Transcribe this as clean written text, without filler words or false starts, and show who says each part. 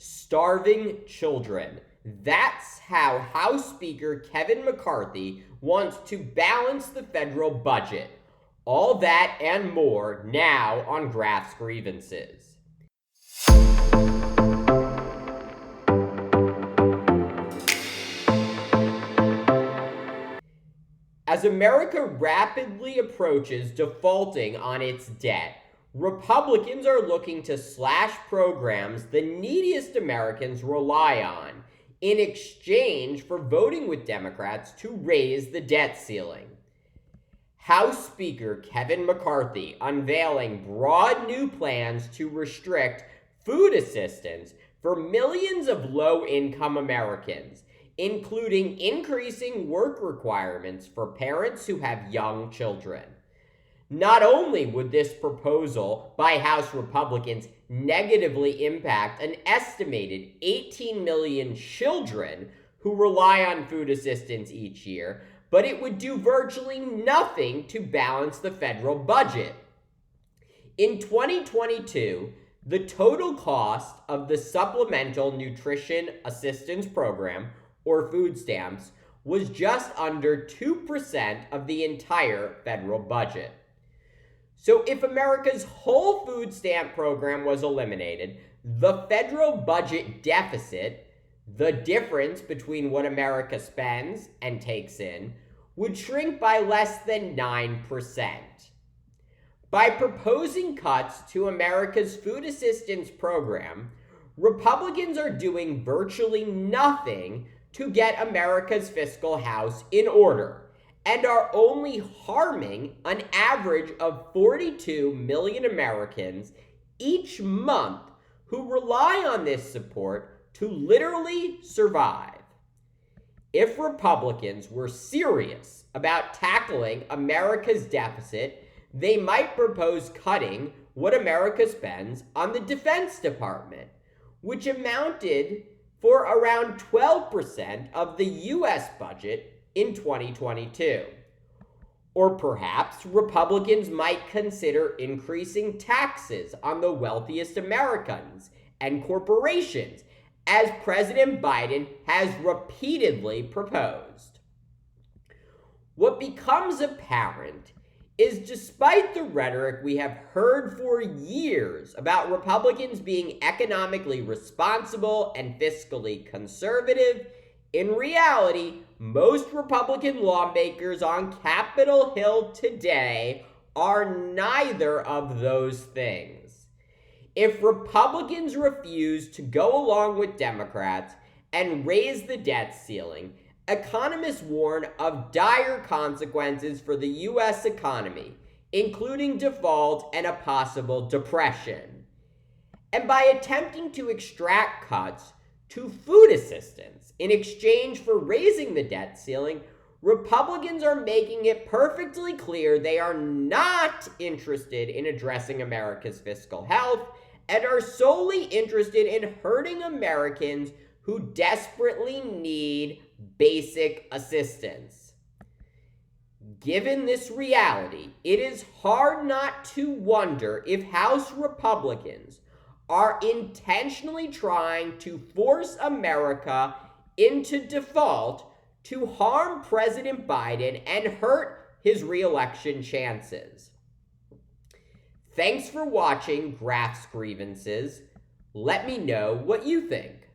Speaker 1: starving children. That's how House Speaker Kevin McCarthy wants to balance the federal budget. All that and more now on Graf's Grievances. As America rapidly approaches defaulting on its debt, Republicans are looking to slash programs the neediest Americans rely on in exchange for voting with Democrats to raise the debt ceiling. House Speaker Kevin McCarthy unveiling broad new plans to restrict food assistance for millions of low-income Americans, including increasing work requirements for parents who have young children. Not only would this proposal by House Republicans negatively impact an estimated 18 million children who rely on food assistance each year, but it would do virtually nothing to balance the federal budget. In 2022, the total cost of the Supplemental Nutrition Assistance Program, or food stamps, was just under 2% of the entire federal budget. So if America's whole food stamp program was eliminated, the federal budget deficit, the difference between what America spends and takes in, would shrink by less than 9%. By proposing cuts to America's food assistance program, Republicans are doing virtually nothing to get America's fiscal house in order, and are only harming an average of 42 million Americans each month who rely on this support to literally survive. If Republicans were serious about tackling America's deficit, they might propose cutting what America spends on the Defense Department, which amounted for around 12% of the U.S. budget in 2022. Or perhaps Republicans might consider increasing taxes on the wealthiest Americans and corporations, as President Biden has repeatedly proposed. What becomes apparent is, despite the rhetoric we have heard for years about Republicans being economically responsible and fiscally conservative, in reality, most Republican lawmakers on Capitol Hill today are neither of those things. If Republicans refuse to go along with Democrats and raise the debt ceiling, economists warn of dire consequences for the U.S. economy, including default and a possible depression. And by attempting to extract cuts to food assistance in exchange for raising the debt ceiling, Republicans are making it perfectly clear they are not interested in addressing America's fiscal health and are solely interested in hurting Americans who desperately need basic assistance. Given this reality, it is hard not to wonder if House Republicans are intentionally trying to force America into default to harm President Biden and hurt his re-election chances. Thanks for watching Graf's Grievances. Let me know what you think.